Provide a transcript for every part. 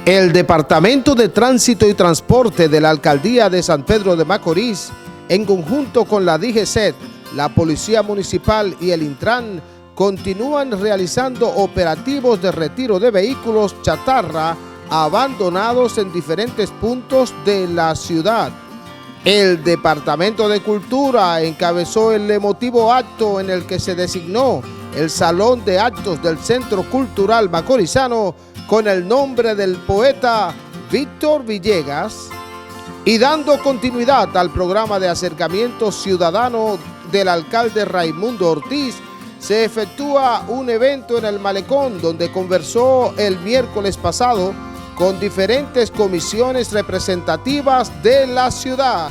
El Departamento de Tránsito y Transporte de la Alcaldía de San Pedro de Macorís, en conjunto con la DGCET, la Policía Municipal y el Intran, continúan realizando operativos de retiro de vehículos chatarra abandonados en diferentes puntos de la ciudad. El Departamento de Cultura encabezó el emotivo acto en el que se designó el Salón de Actos del Centro Cultural Macorizano con el nombre del poeta Víctor Villegas, y dando continuidad al programa de acercamiento ciudadano del alcalde Raimundo Ortiz, se efectúa un evento en el Malecón donde conversó el miércoles pasado con diferentes comisiones representativas de la ciudad.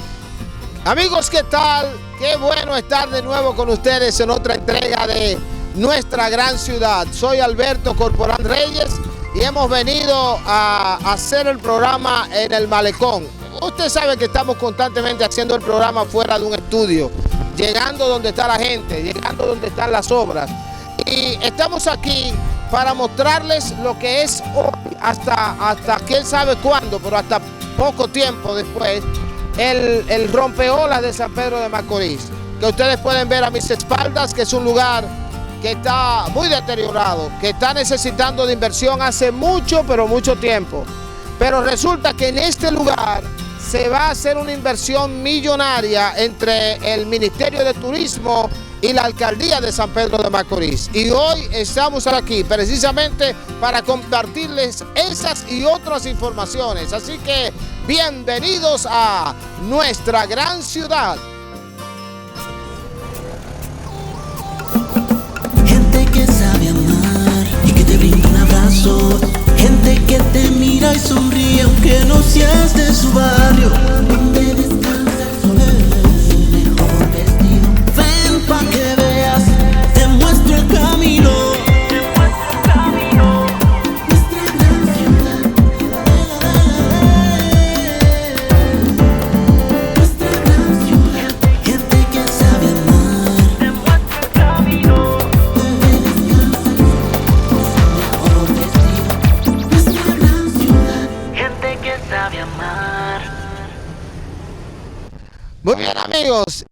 Amigos, ¿qué tal? Qué bueno estar de nuevo con ustedes en otra entrega de Nuestra Gran Ciudad. Soy Alberto Corporán Reyes y hemos venido a hacer el programa en el Malecón. Usted sabe que estamos constantemente haciendo el programa fuera de un estudio, llegando donde está la gente, llegando donde están las obras. Y estamos aquí para mostrarles lo que es hoy, hasta quién sabe cuándo, pero hasta poco tiempo después, el rompeolas de San Pedro de Macorís, que ustedes pueden ver a mis espaldas, que es un lugar que está muy deteriorado, que está necesitando de inversión hace mucho, pero mucho tiempo. Pero resulta que en este lugar se va a hacer una inversión millonaria entre el Ministerio de Turismo y la Alcaldía de San Pedro de Macorís. Y hoy estamos aquí precisamente para compartirles esas y otras informaciones. Así que bienvenidos a Nuestra Gran Ciudad. Gente que sabe amar y que te brinda un abrazo. Gente que te mira y sonríe aunque no seas de su barrio. Donde descansa el sol, mejor vestido. Ven pa' que veas, te muestro el camino. Nuestra gran ciudad. Nuestra gran ciudad. Gente que sabe amar, te muestra el camino. Donde descansa el sol, mejor vestido. Nuestra gran ciudad. Gente que sabe amar. Muy bien, amigos,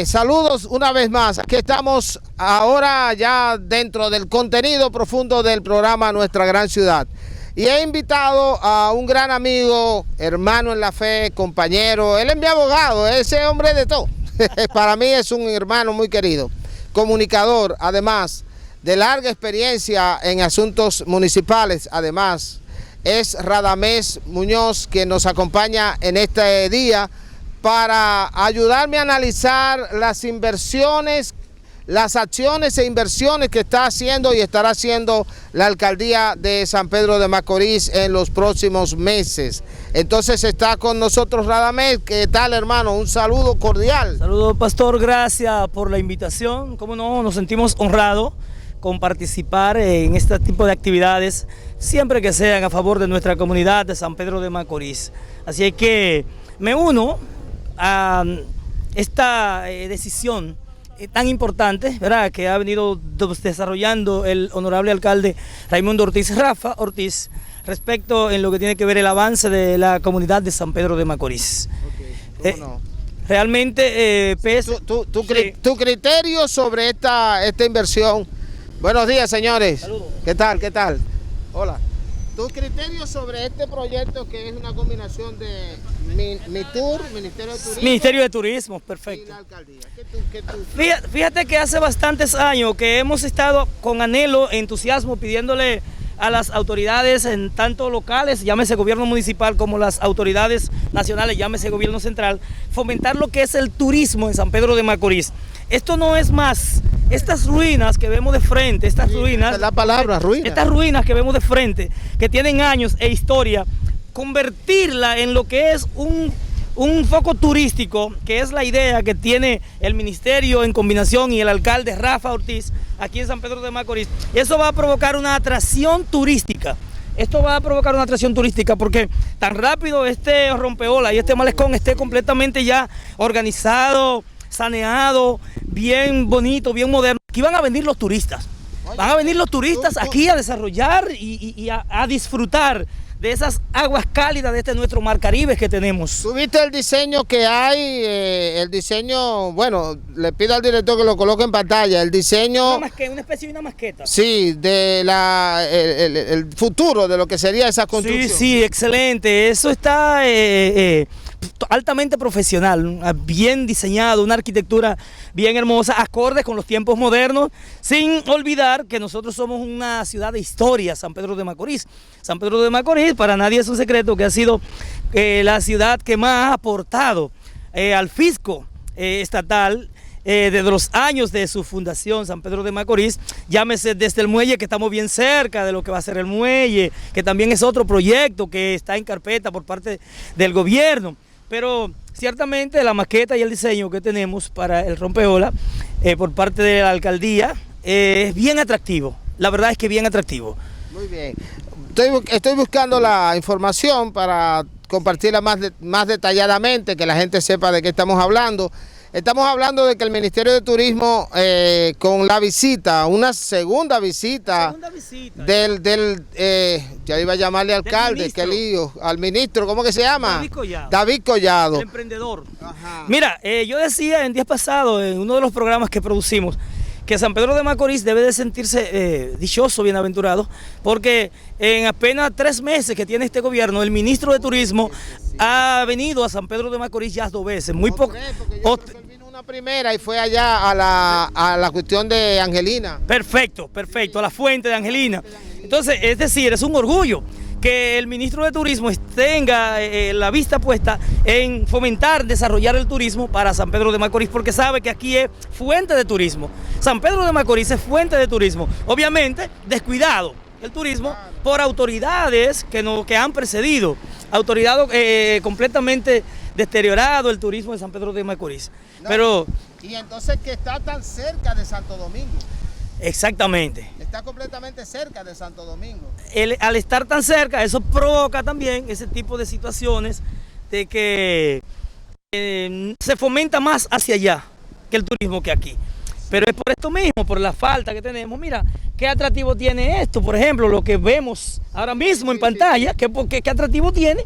saludos una vez más. Aquí estamos ahora ya dentro del contenido profundo del programa Nuestra Gran Ciudad. Y he invitado a un gran amigo, hermano en la fe, compañero. Él es mi abogado, ese hombre de todo. Para mí es un hermano muy querido, comunicador, además de larga experiencia en asuntos municipales. Además, es Radamés Muñoz, quien nos acompaña en este día para ayudarme a analizar las inversiones, las acciones e inversiones que está haciendo y estará haciendo la Alcaldía de San Pedro de Macorís en los próximos meses. Entonces está con nosotros Radamés. ¿Qué tal, hermano? Un saludo cordial. Saludos, pastor, gracias por la invitación. Cómo no, nos sentimos honrados con participar en este tipo de actividades, siempre que sean a favor de nuestra comunidad de San Pedro de Macorís. Así es que me uno a esta decisión tan importante, ¿verdad?, que ha venido desarrollando el honorable alcalde Raimundo Ortiz, Rafa Ortiz, respecto en lo que tiene que ver el avance de la comunidad de San Pedro de Macorís. Okay, ¿cómo no? Realmente, tu criterio sobre esta inversión. Buenos días, señores. Saludos. ¿Qué tal? ¿Qué tal? Hola. Tu criterio sobre este proyecto, que es una combinación de MITUR, Ministerio de Turismo. Ministerio de Turismo, perfecto. Y la alcaldía. Fíjate que hace bastantes años que hemos estado con anhelo, entusiasmo, pidiéndole a las autoridades, en tanto locales, llámese gobierno municipal, como las autoridades nacionales, llámese gobierno central, fomentar lo que es el turismo en San Pedro de Macorís. Esto no es más, estas ruinas que vemos de frente, estas ruinas, es la palabra, ruina. Estas ruinas que vemos de frente, que tienen años e historia, convertirla en lo que es un foco turístico, que es la idea que tiene el ministerio en combinación y el alcalde Rafa Ortiz aquí en San Pedro de Macorís. Eso va a provocar una atracción turística. Esto va a provocar una atracción turística porque tan rápido este rompeolas y este malecón esté completamente ya organizado, saneado, bien bonito, bien moderno, aquí van a venir los turistas. Van a venir los turistas aquí a desarrollar y a disfrutar de esas aguas cálidas de este nuestro mar Caribe que tenemos. ¿Tú viste el diseño que hay? El diseño, bueno, le pido al director que lo coloque en pantalla. El diseño... Una especie de una maqueta. Sí, de el futuro de lo que sería esa construcción. Sí, excelente. Eso está altamente profesional, bien diseñado, una arquitectura bien hermosa, acorde con los tiempos modernos, sin olvidar que nosotros somos una ciudad de historia, San Pedro de Macorís. San Pedro de Macorís, para nadie es un secreto que ha sido la ciudad que más ha aportado al fisco estatal desde los años de su fundación, San Pedro de Macorís, llámese desde el muelle, que estamos bien cerca de lo que va a ser el muelle, que también es otro proyecto que está en carpeta por parte del gobierno. Pero ciertamente la maqueta y el diseño que tenemos para el rompeola por parte de la alcaldía es bien atractivo. La verdad es que bien atractivo. Muy bien. Estoy buscando la información para compartirla más detalladamente, que la gente sepa de qué estamos hablando. Estamos hablando de que el Ministerio de Turismo, con la visita, una segunda visita ya iba a llamarle alcalde, qué lío, al ministro, ¿cómo que se llama? David Collado. David Collado. El emprendedor. Ajá. Mira, yo decía en días pasados, en uno de los programas que producimos, que San Pedro de Macorís debe de sentirse dichoso, bienaventurado, porque en apenas 3 meses que tiene este gobierno, el ministro de Turismo ha venido a San Pedro de Macorís ya 2 veces. Muy poco. Vino una primera y fue allá a la cuestión de Angelina. Perfecto, a la fuente de Angelina. Entonces, es decir, es un orgullo que el ministro de Turismo tenga la vista puesta en fomentar, desarrollar el turismo para San Pedro de Macorís, porque sabe que aquí es fuente de turismo. San Pedro de Macorís es fuente de turismo. Obviamente, descuidado el turismo por autoridades que han precedido, autoridades completamente deteriorado el turismo de San Pedro de Macorís. No, pero y entonces que está tan cerca de Santo Domingo. Exactamente. Está completamente cerca de Santo Domingo. Al estar tan cerca, eso provoca también ese tipo de situaciones de que se fomenta más hacia allá que el turismo que aquí. Pero es por esto mismo, por la falta que tenemos. Mira, ¿qué atractivo tiene esto? Por ejemplo, lo que vemos ahora mismo en pantalla, ¿qué atractivo tiene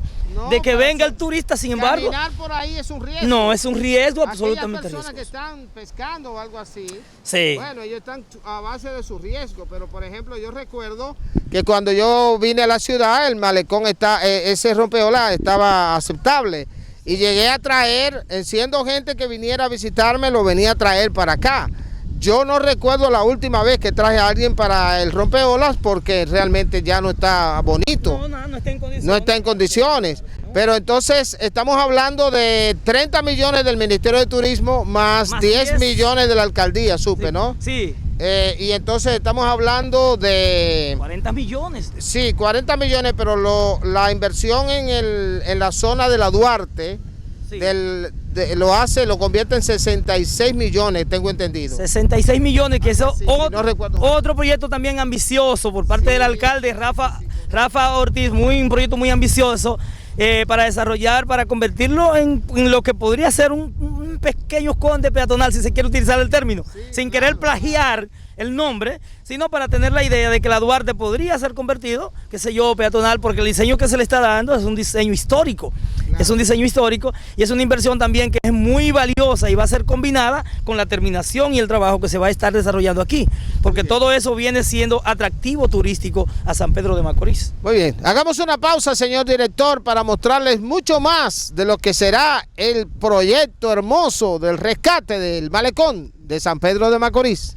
de que venga el turista? Sin embargo, caminar por ahí es un riesgo. No, es un riesgo absolutamente riesgoso. Aquellas personas que están pescando o algo así, sí. Bueno, ellos están a base de su riesgo, pero por ejemplo, yo recuerdo que cuando yo vine a la ciudad, el malecón ese rompeolas estaba aceptable. Y llegué a traer, siendo gente que viniera a visitarme, lo venía a traer para acá. Yo no recuerdo la última vez que traje a alguien para el rompeolas porque realmente ya no está bonito. No está en condiciones. No está en condiciones. Pero entonces estamos hablando de 30 millones del Ministerio de Turismo más 10 millones de la alcaldía, supe, sí, ¿no? Sí. Y entonces estamos hablando de... 40 millones. Sí, 40 millones, pero la inversión en la zona de la Duarte... Sí. Lo convierte en 66 millones, tengo entendido. 66 millones, que eso sí, otro proyecto también ambicioso por parte del alcalde Rafa Ortiz, un proyecto muy ambicioso para desarrollar, para convertirlo en lo que podría ser un pequeño conde peatonal, si se quiere utilizar el término, sin querer plagiar el nombre, sino para tener la idea de que la Duarte podría ser convertido, qué sé yo, peatonal, porque el diseño que se le está dando es un diseño histórico. Claro. Es un diseño histórico y es una inversión también que es muy valiosa y va a ser combinada con la terminación y el trabajo que se va a estar desarrollando aquí, porque todo eso viene siendo atractivo turístico a San Pedro de Macorís. Muy bien, hagamos una pausa, señor director, para mostrarles mucho más de lo que será el proyecto hermoso del rescate del malecón de San Pedro de Macorís.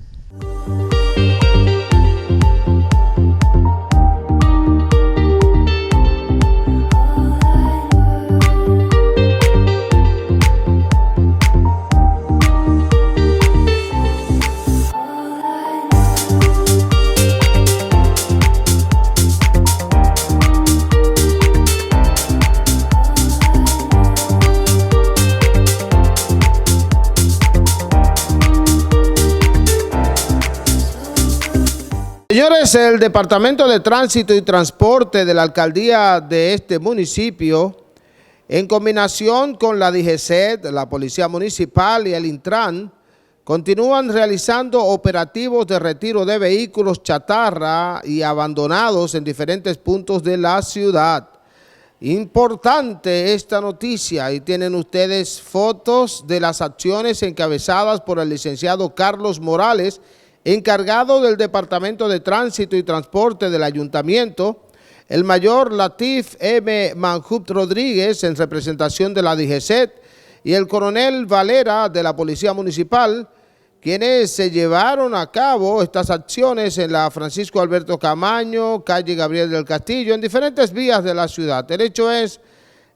Señores, el Departamento de Tránsito y Transporte de la Alcaldía de este municipio, en combinación con la DGCET, la Policía Municipal y el Intran, continúan realizando operativos de retiro de vehículos chatarra y abandonados en diferentes puntos de la ciudad. Importante esta noticia, y tienen ustedes fotos de las acciones encabezadas por el licenciado Carlos Morales, encargado del Departamento de Tránsito y Transporte del Ayuntamiento, el mayor Latif M. Manjub Rodríguez en representación de la DGCET y el coronel Valera de la Policía Municipal, quienes se llevaron a cabo estas acciones en la Francisco Alberto Camaño, calle Gabriel del Castillo, en diferentes vías de la ciudad. El hecho es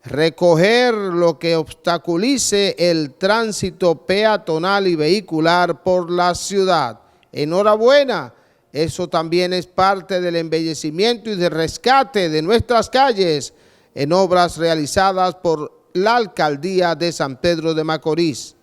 recoger lo que obstaculice el tránsito peatonal y vehicular por la ciudad. Enhorabuena, eso también es parte del embellecimiento y del rescate de nuestras calles en obras realizadas por la Alcaldía de San Pedro de Macorís.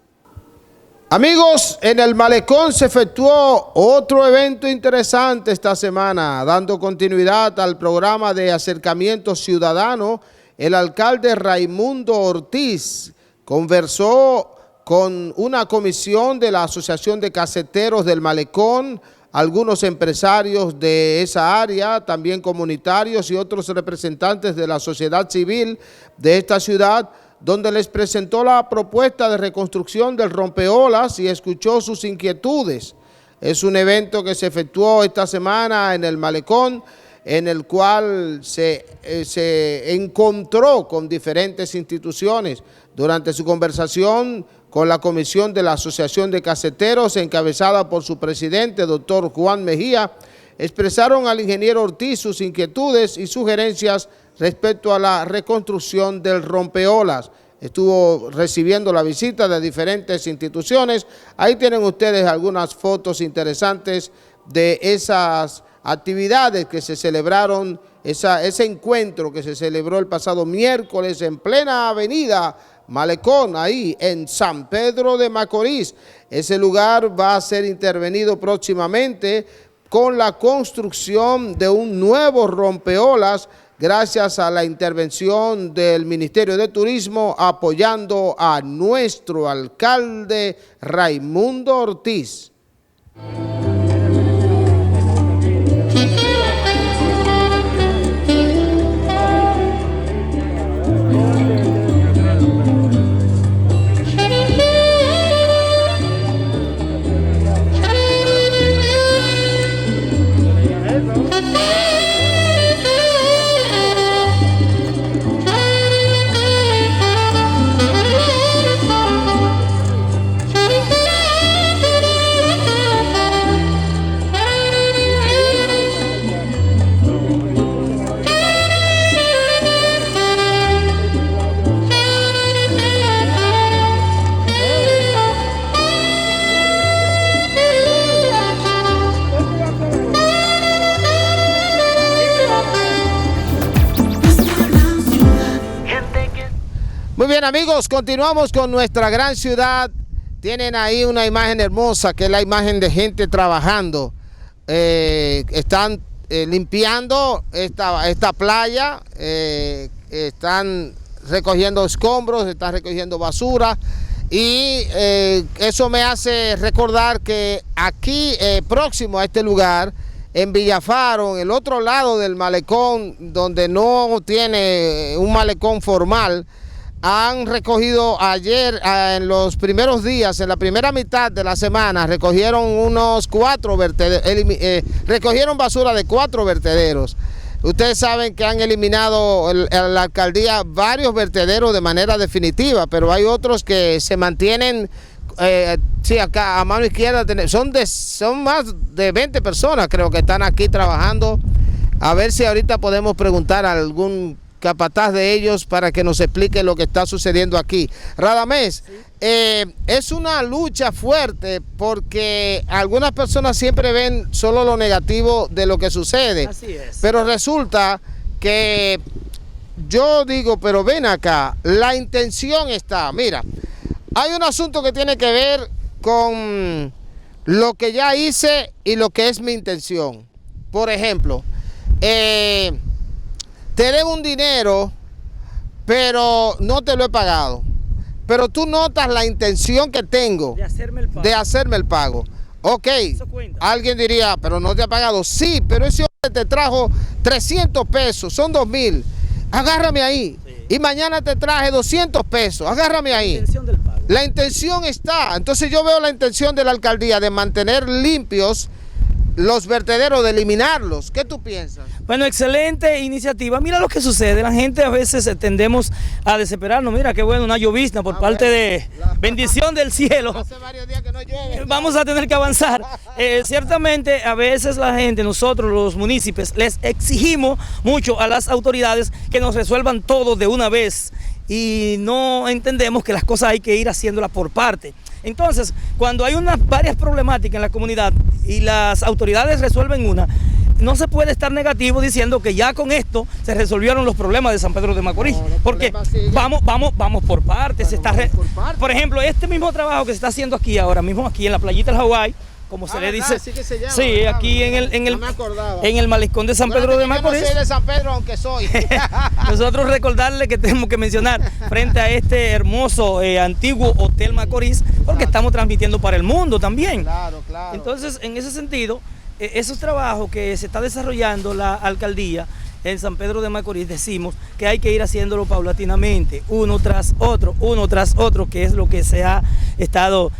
Amigos, en el Malecón se efectuó otro evento interesante esta semana, dando continuidad al programa de acercamiento ciudadano. El alcalde Raimundo Ortiz conversó con una comisión de la Asociación de Caseteros del Malecón, algunos empresarios de esa área, también comunitarios y otros representantes de la sociedad civil de esta ciudad, donde les presentó la propuesta de reconstrucción del rompeolas y escuchó sus inquietudes. Es un evento que se efectuó esta semana en el Malecón, en el cual se encontró con diferentes instituciones. Durante su conversación con la comisión de la Asociación de Caseteros, encabezada por su presidente, doctor Juan Mejía, expresaron al ingeniero Ortiz sus inquietudes y sugerencias respecto a la reconstrucción del rompeolas. Estuvo recibiendo la visita de diferentes instituciones. Ahí tienen ustedes algunas fotos interesantes de esas actividades que se celebraron, ese encuentro que se celebró el pasado miércoles en plena avenida Malecón, ahí en San Pedro de Macorís. Ese lugar va a ser intervenido próximamente con la construcción de un nuevo rompeolas, gracias a la intervención del Ministerio de Turismo apoyando a nuestro alcalde Raimundo Ortiz. Muy bien, amigos, continuamos con nuestra gran ciudad. Tienen ahí una imagen hermosa, que es la imagen de gente trabajando. Están limpiando esta playa, están recogiendo escombros, están recogiendo basura. Y eso me hace recordar que aquí, próximo a este lugar, en Villafaro, en el otro lado del malecón, donde no tiene un malecón formal, han recogido ayer, en los primeros días, en la primera mitad de la semana, recogieron unos 4 vertederos, recogieron basura de 4 vertederos. Ustedes saben que han eliminado la alcaldía varios vertederos de manera definitiva, pero hay otros que se mantienen. Sí, acá a mano izquierda son más de 20 personas, creo que están aquí trabajando. A ver si ahorita podemos preguntar a algún capataz de ellos para que nos explique lo que está sucediendo aquí. Radamés, ¿sí? Es una lucha fuerte porque algunas personas siempre ven solo lo negativo de lo que sucede. Así es. Pero resulta que yo digo, pero ven acá, la intención está, mira, hay un asunto que tiene que ver con lo que ya hice y lo que es mi intención. Por ejemplo, te debo un dinero, pero no te lo he pagado. pero tú notas la intención que tengo De hacerme el pago. de hacerme el pago. Ok, Eso cuenta. alguien diría, pero no te ha pagado. Sí, pero ese hombre te trajo 300 pesos, son 2,000. Agárrame ahí. Sí. Y mañana te traje 200 pesos, agárrame ahí. Intención del pago. La intención está. Entonces yo veo la intención de la alcaldía de mantener limpios los vertederos, de eliminarlos. ¿Qué tú piensas? Bueno, excelente iniciativa. Mira lo que sucede. La gente a veces tendemos a desesperarnos. Mira qué bueno, una llovizna por parte de bendición del cielo. Hace varios días que no llueve. Vamos a tener que avanzar. Ciertamente a veces la gente, nosotros los municipios, les exigimos mucho a las autoridades que nos resuelvan todo de una vez y no entendemos que las cosas hay que ir haciéndolas por parte. Entonces, cuando hay varias problemáticas en la comunidad y las autoridades resuelven una, no se puede estar negativo diciendo que ya con esto se resolvieron los problemas de San Pedro de Macorís, No, porque vamos por partes. Por ejemplo, este mismo trabajo que se está haciendo aquí ahora mismo, aquí en la playita del Hawái, como se le dice, así que se llama, sí, ¿verdad? aquí No me acordaba. en el malecón de San Pedro de Macorís. Yo no soy de San Pedro, aunque soy. Nosotros recordarle que tenemos que mencionar frente a este hermoso antiguo Hotel Macorís, porque estamos transmitiendo para el mundo también. Claro, claro. Entonces, en ese sentido, esos trabajos que se está desarrollando la alcaldía en San Pedro de Macorís, decimos que hay que ir haciéndolo paulatinamente, uno tras otro, que es lo que se ha estado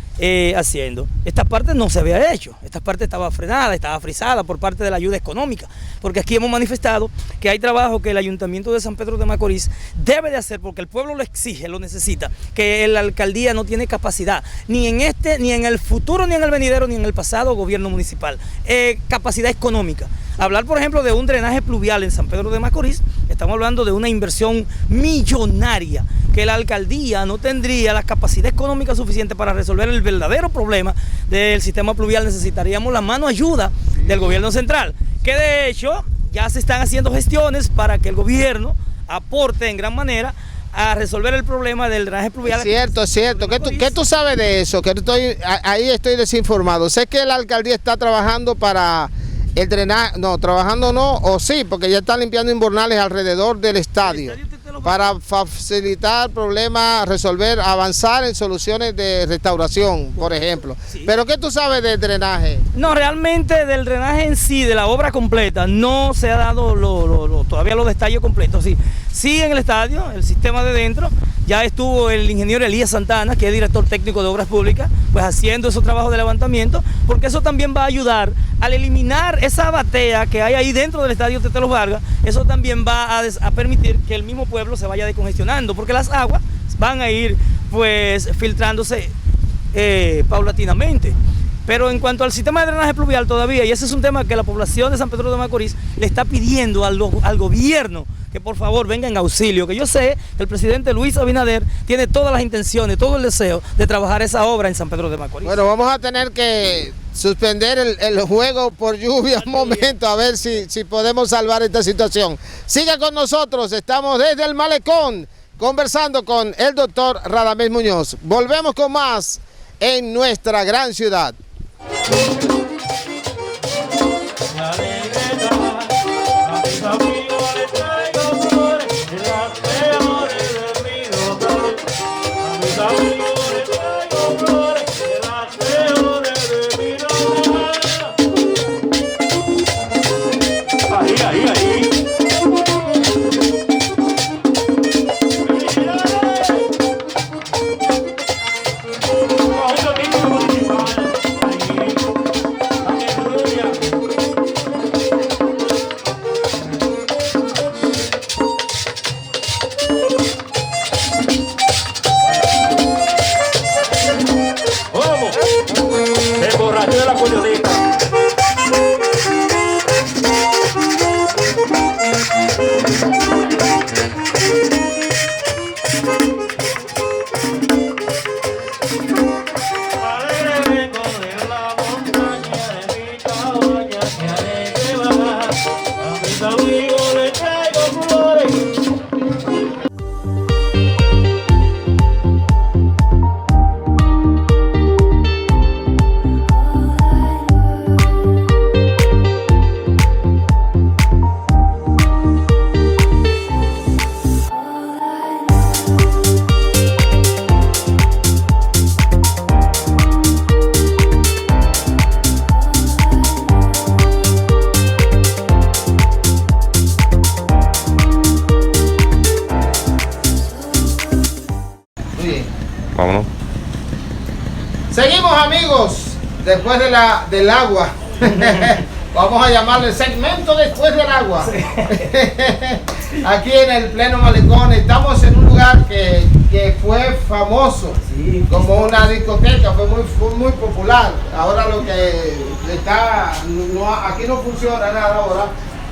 haciendo. Esta parte no se había hecho, esta parte estaba frenada, estaba frisada por parte de la ayuda económica, porque aquí hemos manifestado que hay trabajo que el Ayuntamiento de San Pedro de Macorís debe de hacer, porque el pueblo lo exige, lo necesita, que la alcaldía no tiene capacidad, ni en este, ni en el futuro, ni en el venidero, ni en el pasado gobierno municipal, capacidad económica. Hablar, por ejemplo, de un drenaje pluvial en San Pedro de Macorís, estamos hablando de una inversión millonaria que la alcaldía no tendría la capacidad económica suficiente para resolver el verdadero problema del sistema pluvial. Necesitaríamos la mano ayuda del gobierno central, que de hecho ya se están haciendo gestiones para que el gobierno aporte en gran manera a resolver el problema del drenaje pluvial. Es cierto. ¿Qué tú sabes de eso? Que ahí estoy desinformado. Sé que la alcaldía está trabajando para el drenaje, o sí, porque ya están limpiando invernales alrededor del estadio para facilitar problemas, resolver, avanzar en soluciones de restauración, por ejemplo. Sí. ¿Pero qué tú sabes del drenaje? No, realmente del drenaje en sí, de la obra completa, no se ha dado todavía los detalles completos. Sí, en el estadio, el sistema de dentro, ya estuvo el ingeniero Elías Santana, que es director técnico de Obras Públicas, pues haciendo esos trabajos de levantamiento, porque eso también va a ayudar al eliminar esa batea que hay ahí dentro del estadio Tetelo Vargas. Eso también va a permitir que el mismo pueblo se vaya descongestionando, porque las aguas van a ir pues filtrándose paulatinamente. Pero en cuanto al sistema de drenaje pluvial todavía, y ese es un tema que la población de San Pedro de Macorís le está pidiendo al gobierno que por favor venga en auxilio, que yo sé que el presidente Luis Abinader tiene todas las intenciones, todo el deseo de trabajar esa obra en San Pedro de Macorís. Bueno, vamos a tener que suspender el juego por lluvia un momento, a ver si podemos salvar esta situación. Siga con nosotros, estamos desde el malecón conversando con el doctor Radamés Muñoz. Volvemos con más en nuestra gran ciudad. vámonos. Seguimos, amigos, después del agua. Vamos a llamarle segmento después del agua. Sí. Aquí en el pleno malecón estamos en un lugar que fue famoso, sí, como una discoteca, fue muy popular. Ahora lo que está, aquí no funciona nada ahora,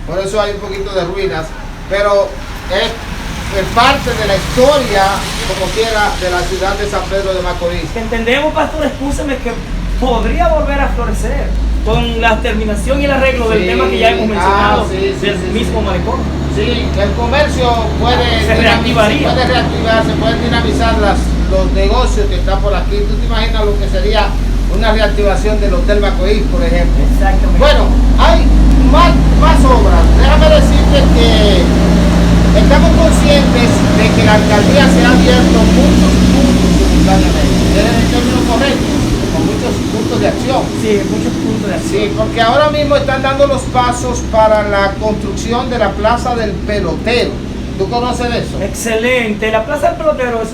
por eso hay un poquito de ruinas, pero es parte de la historia, como quiera, de la ciudad de San Pedro de Macorís. Entendemos, pastor, escúcheme, que podría volver a florecer con la terminación y el arreglo del tema que ya hemos mencionado, del mismo malecón. Sí, el comercio puede reactivarse, pueden dinamizar los negocios que están por aquí. ¿Tú te imaginas lo que sería una reactivación del Hotel Macorís, por ejemplo? Exactamente. Bueno, hay más obras. Déjame decirte que estamos conscientes de que la alcaldía se ha abierto muchos puntos simultáneamente. ¿Es el término correcto? Con muchos puntos de acción. Sí, muchos puntos de acción. Sí, porque ahora mismo están dando los pasos para la construcción de la Plaza del Pelotero. ¿Tú conoces de eso? Excelente. La Plaza del Pelotero es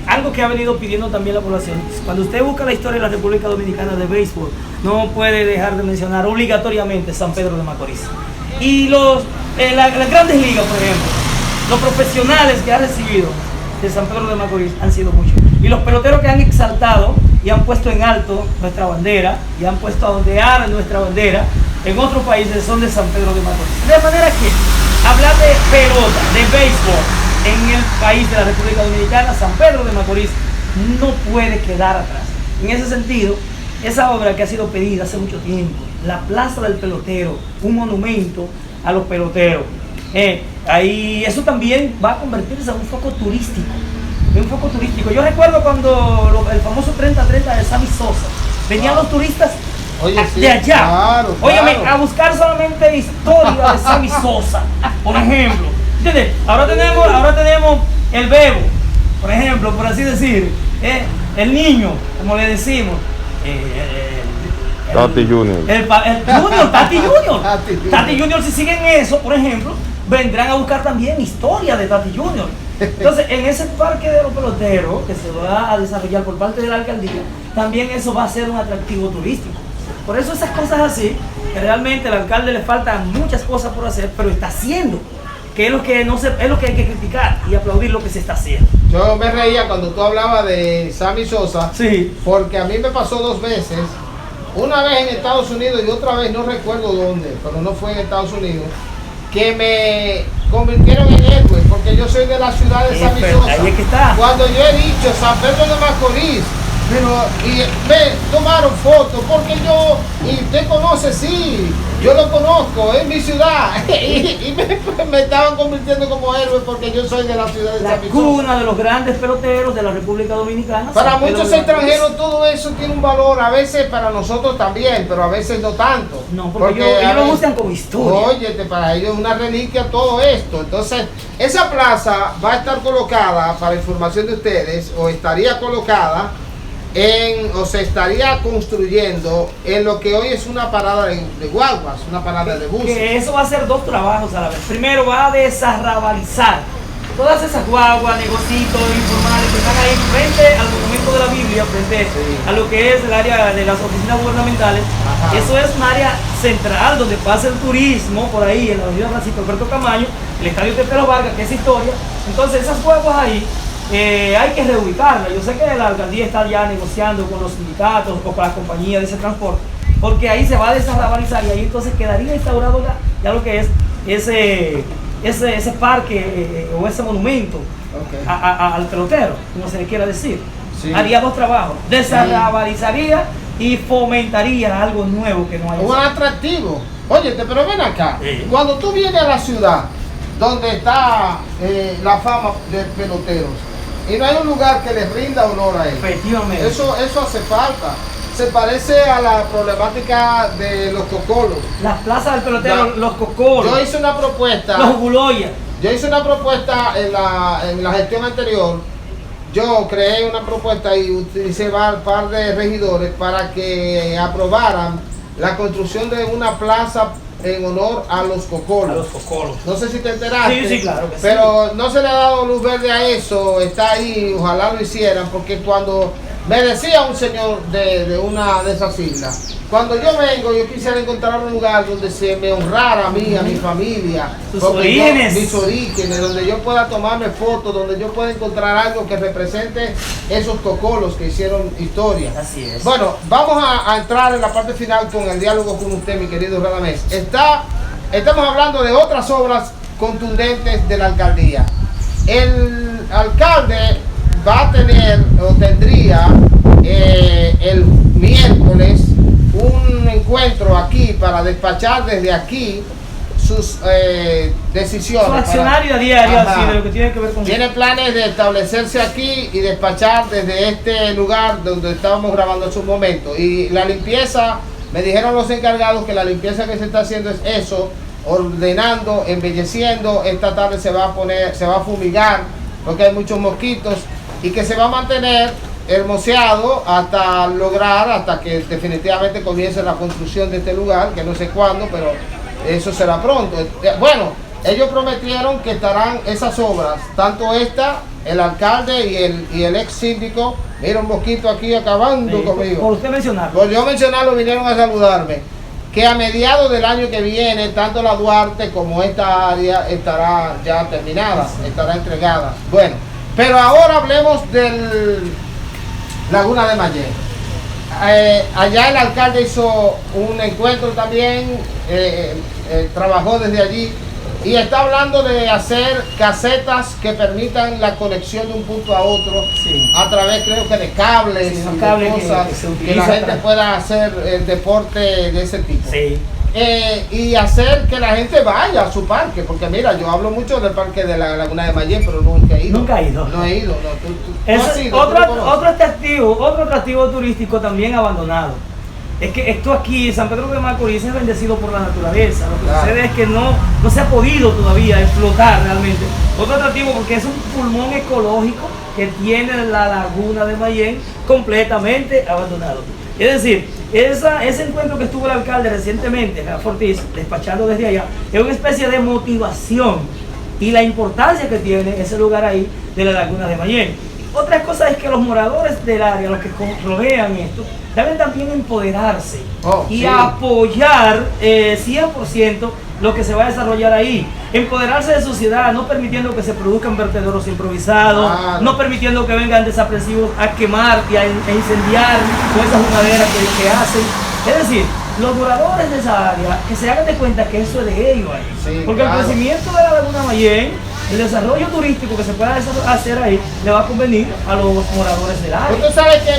algo que ha venido pidiendo también la población. Cuando usted busca la historia de la República Dominicana de béisbol, no puede dejar de mencionar obligatoriamente San Pedro de Macorís. Y las grandes ligas, por ejemplo, los profesionales que ha recibido de San Pedro de Macorís han sido muchos. Y los peloteros que han exaltado y han puesto en alto nuestra bandera y han puesto a ondear nuestra bandera en otros países son de San Pedro de Macorís. De manera que hablar de pelota, de béisbol en el país de la República Dominicana, San Pedro de Macorís no puede quedar atrás. En ese sentido, esa obra que ha sido pedida hace mucho tiempo, la Plaza del Pelotero, un monumento a los peloteros. Ahí eso también va a convertirse en un foco turístico. Yo recuerdo cuando el famoso 30-30 de Sammy Sosa, venían los turistas de allá, claro. A buscar solamente historia de Sammy Sosa, por ejemplo. ¿Entiendes? Ahora tenemos el Bebo, por ejemplo, por así decir, el niño, como le decimos. Tati Junior. Tati Junior, si siguen eso, por ejemplo, vendrán a buscar también historia de Tati Junior. Entonces, en ese parque de los peloteros que se va a desarrollar por parte de la alcaldía, también eso va a ser un atractivo turístico. Por eso esas cosas así, que realmente al alcalde le faltan muchas cosas por hacer, pero está haciendo, que es lo que hay que criticar y aplaudir lo que se está haciendo. Yo me reía cuando tú hablabas de Sammy Sosa, sí, porque a mí me pasó 2 veces, una vez en Estados Unidos y otra vez no recuerdo dónde, pero no fue en Estados Unidos, que me convirtieron en héroe, porque yo soy de la ciudad de Sammy Sosa. Ahí es que está. Cuando yo he dicho San Pedro de Macorís, me tomaron fotos, porque y usted conoce, sí, yo lo conozco, es mi ciudad, y me estaban convirtiendo como héroe porque yo soy de la ciudad de San Pedro. La cuna de los grandes peloteros de la República Dominicana. Para muchos extranjeros todo eso tiene un valor, a veces para nosotros también, pero a veces no tanto. No, porque ellos lo usan como historia. Óyete, para ellos es una reliquia todo esto. Entonces, esa plaza va a estar colocada, para información de ustedes, o estaría colocada o se estaría construyendo en lo que hoy es una parada de guaguas, una parada de buses. Que eso va a hacer 2 trabajos a la vez. Primero va a desarrabalizar todas esas guaguas, negocios informales que están ahí frente al monumento de la Biblia, frente a lo que es el área de las oficinas gubernamentales. Ajá. Eso es un área central donde pasa el turismo, por ahí en la avenida Francisco Alberto Camaño, el estadio Tetelo Vargas, que es historia. Entonces esas guaguas ahí hay que reubicarla. Yo sé que la alcaldía está ya negociando con los sindicatos o con las compañías de ese transporte, porque ahí se va a desarrabalizar y ahí entonces quedaría instaurado ya lo que es ese parque o ese monumento al pelotero, como se le quiera decir. Sí. Haría 2 trabajos: desarrabalizaría y fomentaría algo nuevo que no hay. Un atractivo. Óyete, pero ven acá. Sí. Cuando tú vienes a la ciudad donde está la fama de peloteros, y no hay un lugar que les rinda honor a él. Efectivamente. Eso hace falta. Se parece a la problemática de los cocolos. Las plazas del pelotero, los cocolos. Yo hice una propuesta. Los buloyas. Yo hice una propuesta en la gestión anterior. Yo creé una propuesta y utilicé un par de regidores para que aprobaran la construcción de una plaza en honor a los cocolos. A los cocolos. No sé si te enteraste. Sí, sí, claro que sí. Pero no se le ha dado luz verde a eso, está ahí, ojalá lo hicieran, porque cuando me decía un señor de una de esas islas, cuando yo vengo, yo quisiera encontrar un lugar donde se me honrara a mí, a mi familia, tus orígenes, mis orígenes, donde yo pueda tomarme fotos, donde yo pueda encontrar algo que represente esos cocolos que hicieron historia. Así es. Bueno, vamos a entrar en la parte final con el diálogo con usted, mi querido Radamés. Estamos hablando de otras obras contundentes de la alcaldía. El alcalde va a tener o tendría el miércoles un encuentro aquí para despachar desde aquí sus decisiones. Su accionario diario, Ajá. así, de lo que tiene que ver con... Tiene planes de establecerse aquí y despachar desde este lugar donde estábamos grabando hace un momento. Y la limpieza, me dijeron los encargados que la limpieza que se está haciendo es eso, ordenando, embelleciendo. Esta tarde se va a fumigar porque hay muchos mosquitos y que se va a mantener hermoseado hasta que definitivamente comience la construcción de este lugar, que no sé cuándo, pero eso será pronto. Bueno, ellos prometieron que estarán esas obras, tanto esta, el alcalde y el ex síndico. Mira un mosquito aquí acabando conmigo. Por usted mencionarlo. Por yo mencionarlo, vinieron a saludarme. Que a mediados del año que viene, tanto la Duarte como esta área estará ya terminada, estará entregada. Bueno, pero ahora hablemos del Laguna de Mayén. Allá el alcalde hizo un encuentro también, trabajó desde allí y está hablando de hacer casetas que permitan la conexión de un punto a otro, sí, a través, creo que de cables, sí, y cables de cosas que la gente pueda hacer deporte de ese tipo. Sí. Y hacer que la gente vaya a su parque, porque mira, yo hablo mucho del parque de la Laguna de Mayén, pero nunca he ido. Nunca he ido. No he ido, no. ¿Tú has ido? Otro atractivo turístico también abandonado. Es que esto aquí, San Pedro de Macorís, es bendecido por la naturaleza. Lo que sucede es que no se ha podido todavía explotar realmente. Otro atractivo porque es un pulmón ecológico que tiene la Laguna de Mayén completamente abandonado. Es decir, ese encuentro que estuvo el alcalde recientemente, Fortis, despachando desde allá, es una especie de motivación y la importancia que tiene ese lugar ahí de la Laguna de Mayén. Otra cosa es que los moradores del área, los que rodean esto, deben también empoderarse y apoyar 100% lo que se va a desarrollar ahí. Empoderarse de su ciudad, no permitiendo que se produzcan vertederos improvisados, no permitiendo que vengan desaprensivos a quemar y a incendiar con esas jugaderas que hacen. Es decir, los moradores de esa área, que se hagan de cuenta que eso es de ellos ahí. Sí, porque el crecimiento de la Laguna Mayén, el desarrollo turístico que se pueda hacer ahí, le va a convenir a los moradores del área. Tú sabes que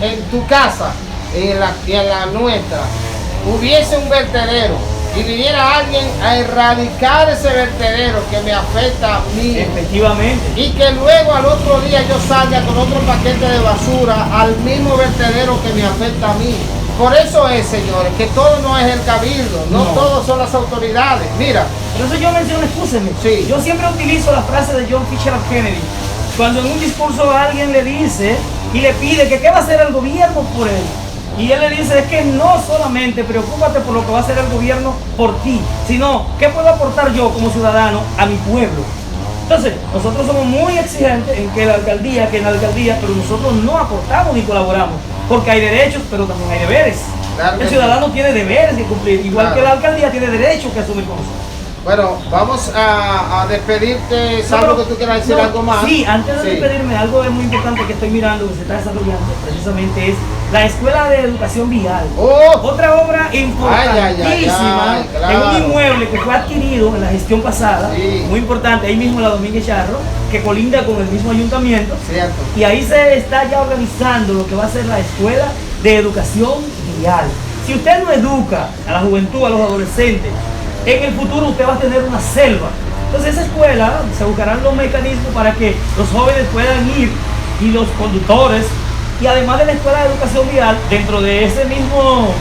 en tu casa y en la nuestra hubiese un vertedero y viniera alguien a erradicar ese vertedero que me afecta a mí. Efectivamente. Y que luego al otro día yo salga con otro paquete de basura al mismo vertedero que me afecta a mí. Por eso es, señores, que todo no es el cabildo, no todos son las autoridades. Mira. Por eso yo menciono, escúcheme, yo siempre utilizo la frase de John Fitzgerald Kennedy. Cuando en un discurso alguien le dice y le pide que qué va a hacer el gobierno por él. Y él le dice, es que no solamente preocúpate por lo que va a hacer el gobierno por ti, sino qué puedo aportar yo como ciudadano a mi pueblo. Entonces, nosotros somos muy exigentes en que en la alcaldía, pero nosotros no aportamos ni colaboramos, porque hay derechos, pero también hay deberes. Claro, el ciudadano tiene deberes que cumplir, igual que la alcaldía tiene derechos que asumir con nosotros. Bueno, vamos a despedirte, salvo que tú quieras decir algo más. Sí, antes de despedirme, algo muy importante que estoy mirando, que se está desarrollando, precisamente es la Escuela de Educación Vial. Otra obra importantísima, en un inmueble que fue adquirido en la gestión pasada, muy importante, ahí mismo en la Domínguez Charro, que colinda con el mismo ayuntamiento. Cierto. Y ahí se está ya organizando lo que va a ser la Escuela de Educación Vial. Si usted no educa a la juventud, a los adolescentes, en el futuro usted va a tener una selva. Entonces esa escuela se buscarán los mecanismos para que los jóvenes puedan ir y los conductores, y además de la Escuela de Educación Vial, dentro de ese mismo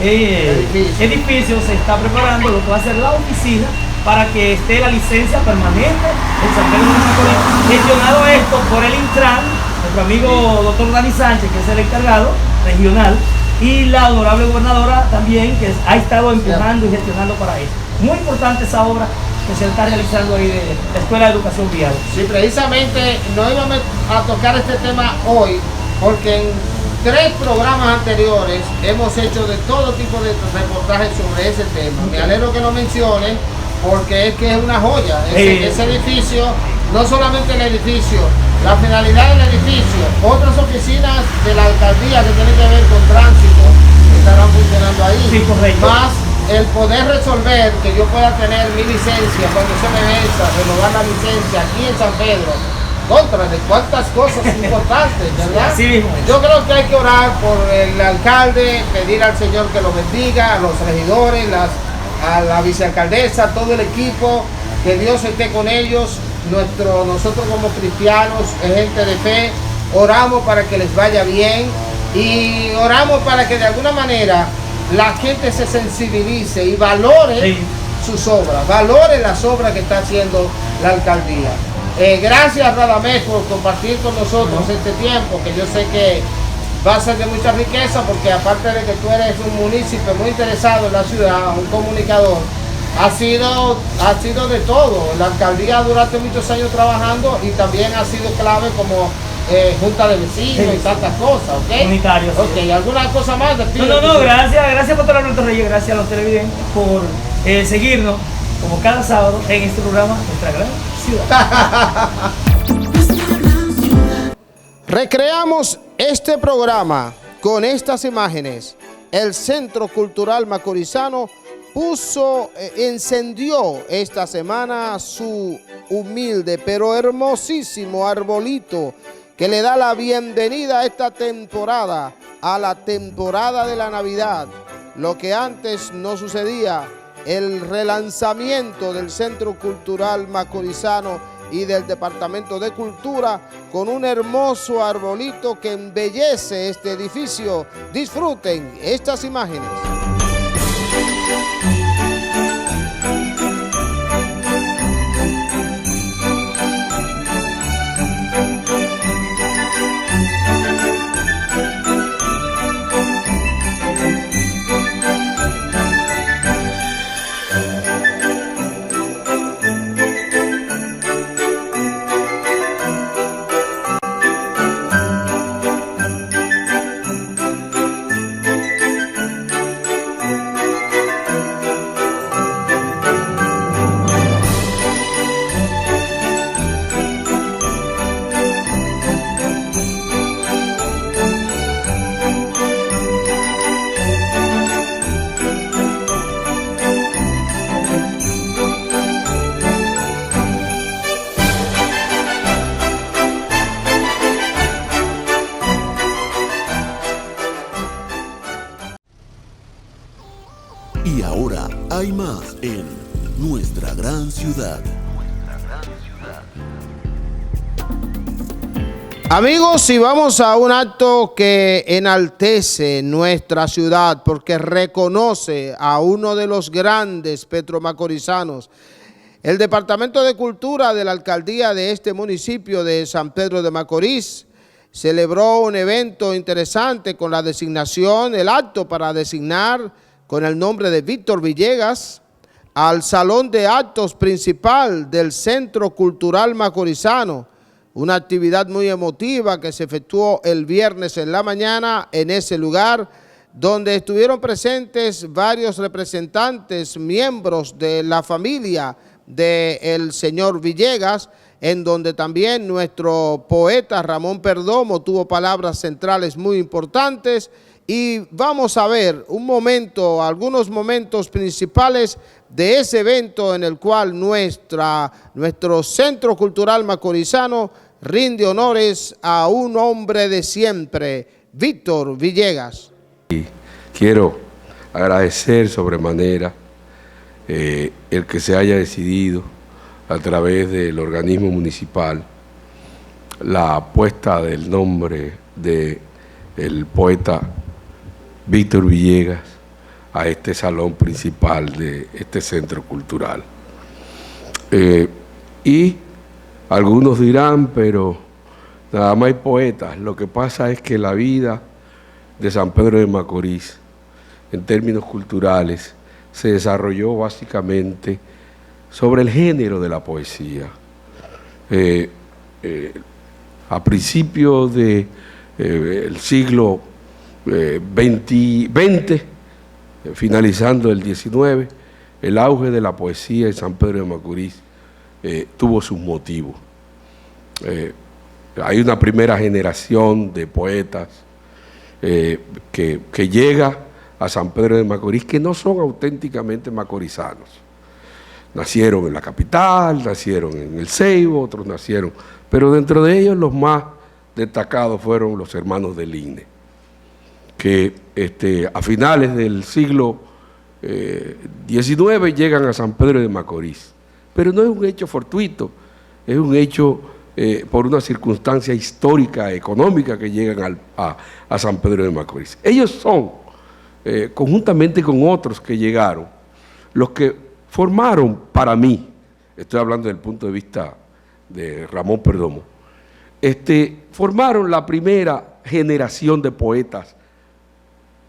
edificio se está preparando lo que va a ser la oficina para que esté la licencia permanente en San Pedro de Macorís, gestionado esto por el Intran, nuestro amigo doctor Dani Sánchez, que es el encargado regional, y la honorable gobernadora también, que ha estado empujando y gestionando para eso. Muy importante esa obra que se está realizando ahí de la Escuela de Educación Vial. Sí, precisamente no íbamos a tocar este tema hoy, porque en 3 programas anteriores hemos hecho de todo tipo de reportajes sobre ese tema. Me alegro que lo mencionen, porque es que es una joya. Ese edificio, no solamente el edificio, la finalidad del edificio, otras oficinas de la alcaldía que tienen que ver con tránsito estarán funcionando ahí. Sí, correcto. Más el poder resolver que yo pueda tener mi licencia cuando se me venza, renovar la licencia aquí en San Pedro, contra de cuántas cosas importantes, ¿verdad? Sí mismo. Yo creo que hay que orar por el alcalde, pedir al Señor que lo bendiga, a los regidores, a la vicealcaldesa, todo el equipo, que Dios esté con ellos. Nosotros como cristianos, gente de fe, oramos para que les vaya bien y oramos para que de alguna manera la gente se sensibilice y valore sus obras, valore las obras que está haciendo la alcaldía. Gracias, Radamés, por compartir con nosotros este tiempo, que yo sé que va a ser de mucha riqueza, porque aparte de que tú eres un municipio muy interesado en la ciudad, un comunicador, ha sido de todo. La alcaldía durante muchos años trabajando y también ha sido clave como junta de vecinos y tantas cosas, ¿ok? Comunitarios. Ok, ¿alguna cosa más? No, gracias por todos los reyes, gracias a los televidentes por seguirnos como cada sábado en este programa, Nuestra Gran Ciudad. Recreamos este programa con estas imágenes. El Centro Cultural Macorizano encendió esta semana su humilde pero hermosísimo arbolito que le da la bienvenida a esta temporada, a la temporada de la Navidad. Lo que antes no sucedía, el relanzamiento del Centro Cultural Macorizano y del Departamento de Cultura con un hermoso arbolito que embellece este edificio. Disfruten estas imágenes. Y ahora hay más en Nuestra Gran Ciudad. Amigos, y vamos a un acto que enaltece nuestra ciudad porque reconoce a uno de los grandes petromacorizanos. El Departamento de Cultura de la Alcaldía de este municipio de San Pedro de Macorís celebró un evento interesante con la designación, el acto para designar con el nombre de Víctor Villegas al Salón de Actos Principal del Centro Cultural Macorizano. Una actividad muy emotiva que se efectuó el viernes en la mañana en ese lugar, donde estuvieron presentes varios representantes, miembros de la familia del señor Villegas, en donde también nuestro poeta Ramón Perdomo tuvo palabras centrales muy importantes. Y vamos a ver algunos momentos principales de ese evento en el cual nuestro Centro Cultural Macorizano rinde honores a un hombre de siempre, Víctor Villegas. Quiero agradecer sobremanera el que se haya decidido a través del organismo municipal la puesta del nombre del poeta Víctor Villegas a este salón principal de este centro cultural. Y algunos dirán, pero nada más hay poetas. Lo que pasa es que la vida de San Pedro de Macorís, en términos culturales, se desarrolló básicamente sobre el género de la poesía. A principios del siglo XX, finalizando el XIX, el auge de la poesía en San Pedro de Macorís tuvo sus motivos. Hay una primera generación de poetas que llega a San Pedro de Macorís que no son auténticamente macorizanos. Nacieron en la capital, nacieron en el Ceibo, otros nacieron, pero dentro de ellos los más destacados fueron los hermanos de Ligne, que a finales del siglo XIX llegan a San Pedro de Macorís. Pero no es un hecho fortuito, es un hecho por una circunstancia histórica, económica, que llegan a San Pedro de Macorís. Ellos son, conjuntamente con otros que llegaron, los que formaron, para mí, estoy hablando desde el punto de vista de Ramón Perdomo, formaron la primera generación de poetas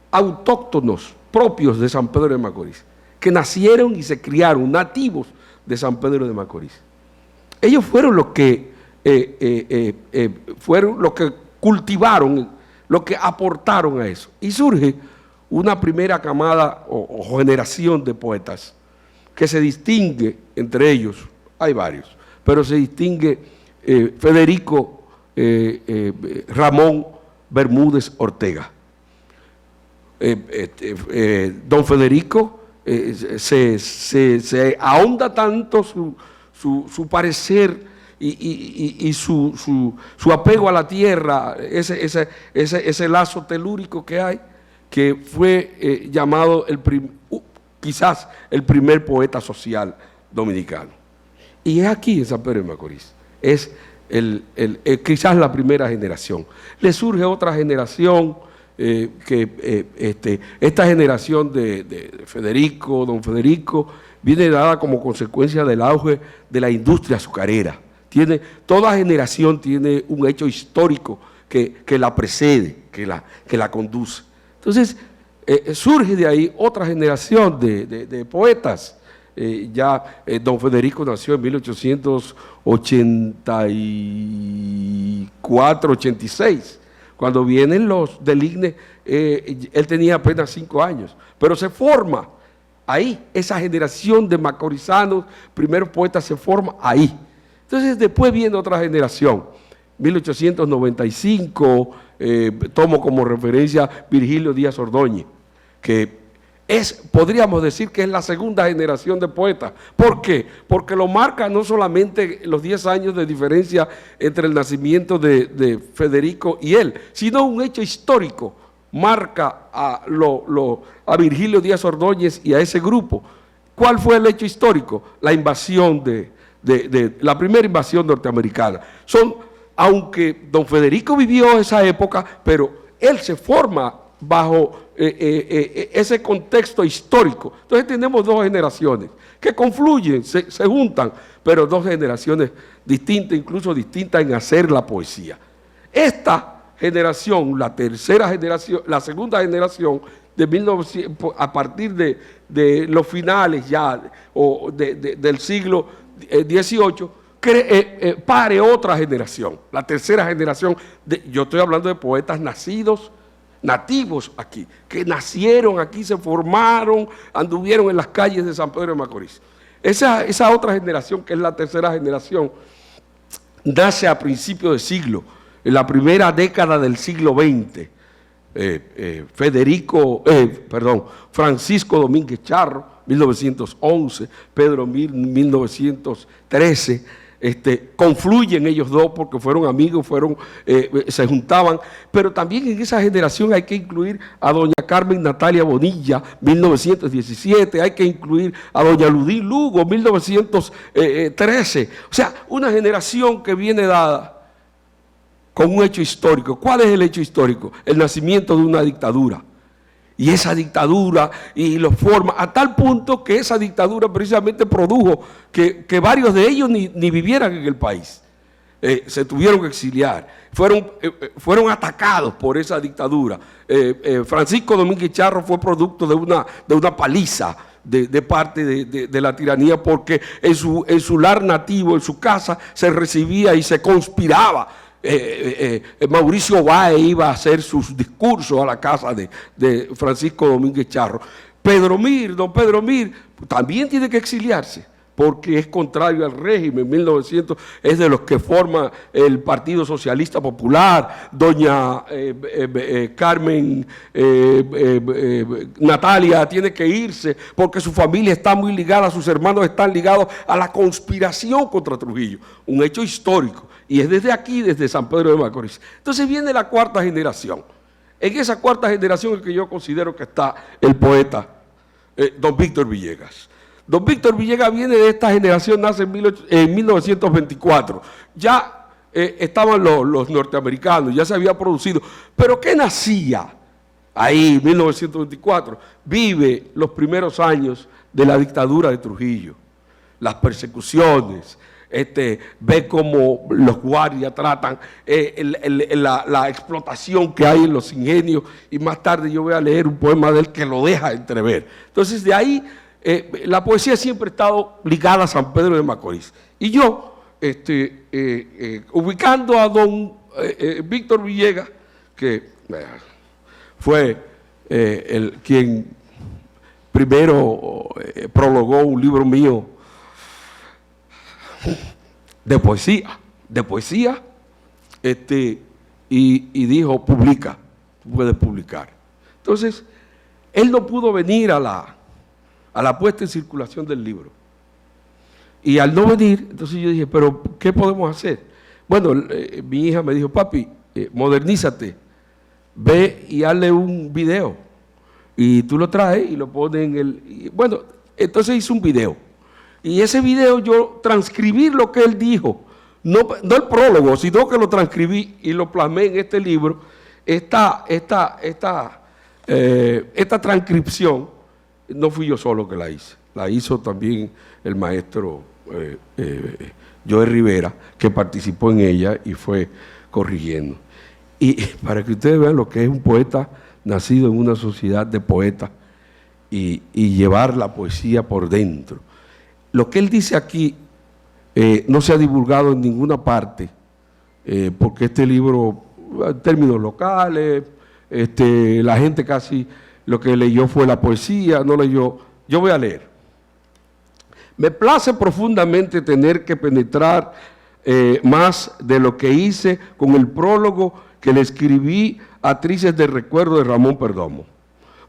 autóctonos, propios de San Pedro de Macorís, que nacieron y se criaron, nativos de San Pedro de Macorís. Ellos fueron los que cultivaron, los que aportaron a eso. Y surge una primera camada o generación de poetas que se distingue, entre ellos, hay varios, pero se distingue Federico Ramón Bermúdez Ortega. Don Federico se ahonda tanto su parecer y su apego a la tierra, ese lazo telúrico que hay, que fue llamado quizás el primer poeta social dominicano. Y es aquí en San Pedro de Macorís, es quizás la primera generación. Le surge otra generación, esta generación de Federico, don Federico, viene dada como consecuencia del auge de la industria azucarera. Toda generación tiene un hecho histórico que la precede, que la conduce. Entonces, surge de ahí otra generación de poetas. Don Federico nació en 1884-86. Cuando vienen los del Ligne, él tenía apenas 5 años, pero se forma ahí, esa generación de macorizanos, primeros poetas, se forma ahí. Entonces después viene otra generación, 1895, tomo como referencia Virgilio Díaz Ordóñez, que podríamos decir que es la segunda generación de poetas. ¿Por qué? Porque lo marca no solamente los 10 años de diferencia entre el nacimiento de Federico y él, sino un hecho histórico. Marca a Virgilio Díaz Ordóñez y a ese grupo. ¿Cuál fue el hecho histórico? La invasión la primera invasión norteamericana. Aunque don Federico vivió esa época, pero él se forma bajo ese contexto histórico. Entonces tenemos dos generaciones que confluyen, se juntan, pero dos generaciones distintas, incluso distintas en hacer la poesía. Esta generación, la tercera generación, la segunda generación de 1900, a partir de los finales ya del siglo XVIII, pare otra generación, la tercera generación. Yo estoy hablando de poetas nativos aquí, que nacieron aquí, se formaron, anduvieron en las calles de San Pedro de Macorís. Esa otra generación, que es la tercera generación, nace a principios de siglo, en la primera década del siglo XX. Francisco Domínguez Charro, 1911, Pedro Mir, 1913, confluyen ellos dos porque fueron amigos, se juntaban, pero también en esa generación hay que incluir a doña Carmen Natalia Bonilla, 1917, hay que incluir a doña Ludín Lugo, 1913, o sea, una generación que viene dada con un hecho histórico. ¿Cuál es el hecho histórico? El nacimiento de una dictadura. Y esa dictadura, y lo forma a tal punto que esa dictadura precisamente produjo que varios de ellos ni vivieran en el país. se tuvieron que exiliar, fueron atacados por esa dictadura. Francisco Domínguez Charro fue producto de una paliza de parte de la tiranía, porque en su lar nativo, en su casa, se recibía y se conspiraba. Mauricio Báez iba a hacer sus discursos a la casa de Francisco Domínguez Charro. Don Pedro Mir, también tiene que exiliarse, porque es contrario al régimen. 1900 es de los que forma el Partido Socialista Popular. Doña Carmen Natalia tiene que irse porque su familia está muy ligada, sus hermanos están ligados a la conspiración contra Trujillo, un hecho histórico, y es desde aquí, desde San Pedro de Macorís. Entonces viene la cuarta generación. En esa cuarta generación es que yo considero que está el poeta don Víctor Villegas. Don Víctor Villegas viene de esta generación, nace en 1924. Ya estaban los norteamericanos, ya se había producido. ¿Pero qué nacía ahí, 1924? Vive los primeros años de la dictadura de Trujillo, las persecuciones, ve cómo los guardias tratan la explotación que hay en los ingenios, y más tarde yo voy a leer un poema de él que lo deja entrever. Entonces de ahí la poesía siempre ha estado ligada a San Pedro de Macorís. Y yo, ubicando a don Víctor Villegas, que fue quien primero prologó un libro mío de poesía, y dijo, publica, tú puedes publicar. Entonces, él no pudo venir a la puesta en circulación del libro. Y al no venir, entonces yo dije, pero ¿qué podemos hacer? Bueno, mi hija me dijo, papi, modernízate, ve y hazle un video, y tú lo traes y lo pones en el... Bueno, entonces hice un video. Y ese video yo transcribí lo que él dijo, no el prólogo, sino que lo transcribí y lo plasmé en este libro. Esta transcripción no fui yo solo que la hizo también el maestro Joel Rivera, que participó en ella y fue corrigiendo. Y para que ustedes vean lo que es un poeta nacido en una sociedad de poetas y llevar la poesía por dentro. Lo que él dice aquí no se ha divulgado en ninguna parte, porque este libro, en términos locales, la gente casi lo que leyó fue la poesía, no leyó. Yo voy a leer. Me place profundamente tener que penetrar más de lo que hice con el prólogo que le escribí a Trices de Recuerdo de Ramón Perdomo.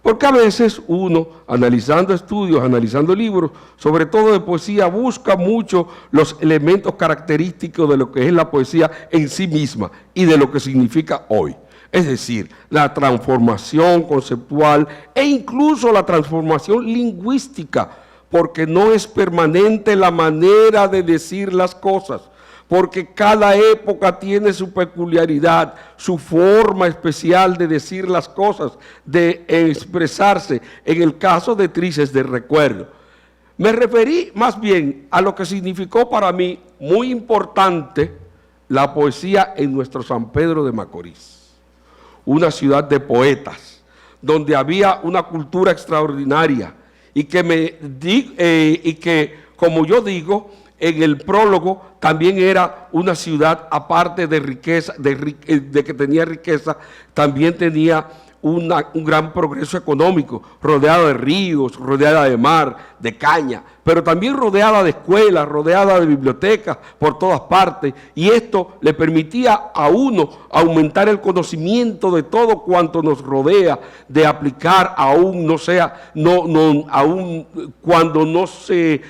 Porque a veces uno, analizando estudios, analizando libros, sobre todo de poesía, busca mucho los elementos característicos de lo que es la poesía en sí misma y de lo que significa hoy. Es decir, la transformación conceptual e incluso la transformación lingüística, porque no es permanente la manera de decir las cosas, porque cada época tiene su peculiaridad, su forma especial de decir las cosas, de expresarse. En el caso de Trices de Recuerdo, me referí más bien a lo que significó para mí muy importante la poesía en nuestro San Pedro de Macorís, una ciudad de poetas, donde había una cultura extraordinaria y que, como yo digo, en el prólogo también era una ciudad, aparte de riqueza, de que tenía riqueza, también tenía un gran progreso económico, rodeada de ríos, rodeada de mar, de caña, pero también rodeada de escuelas, rodeada de bibliotecas por todas partes, y esto le permitía a uno aumentar el conocimiento de todo cuanto nos rodea, de aplicar aún aún cuando no se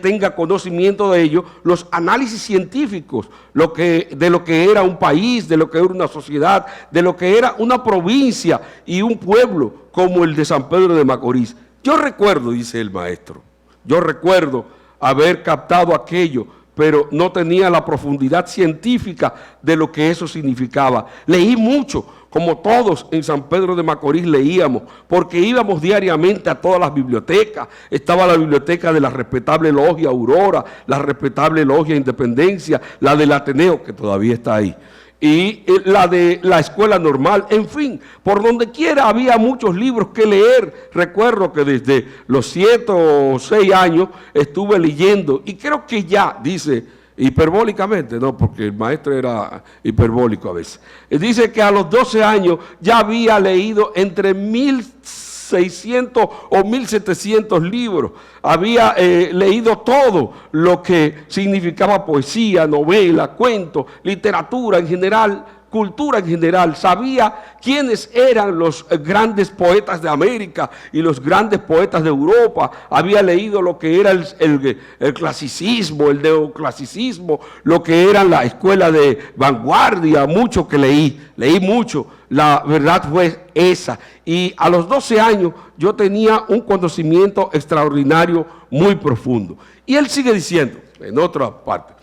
tenga conocimiento de ello, los análisis científicos, de lo que era un país, de lo que era una sociedad, de lo que era una provincia y un pueblo como el de San Pedro de Macorís. Yo recuerdo, dice el maestro, yo recuerdo haber captado aquello, pero no tenía la profundidad científica de lo que eso significaba. Leí mucho, como todos en San Pedro de Macorís leíamos, porque íbamos diariamente a todas las bibliotecas. Estaba la biblioteca de la respetable Logia Aurora, la respetable Logia Independencia, la del Ateneo, que todavía está ahí, y la de la Escuela Normal. En fin, por donde quiera había muchos libros que leer. Recuerdo que desde los 7 o 6 años estuve leyendo, y creo que ya, dice, hiperbólicamente, no, porque el maestro era hiperbólico a veces, dice que a los 12 años ya había leído entre 1.600 o 1.700 libros. Había leído todo lo que significaba poesía, novela, cuento, literatura en general, cultura en general. Sabía quiénes eran los grandes poetas de América y los grandes poetas de Europa. Había leído lo que era el clasicismo, el neoclasicismo, lo que era la escuela de vanguardia, mucho que leí mucho. La verdad fue esa. Y a los 12 años yo tenía un conocimiento extraordinario, muy profundo. Y él sigue diciendo, en otra parte,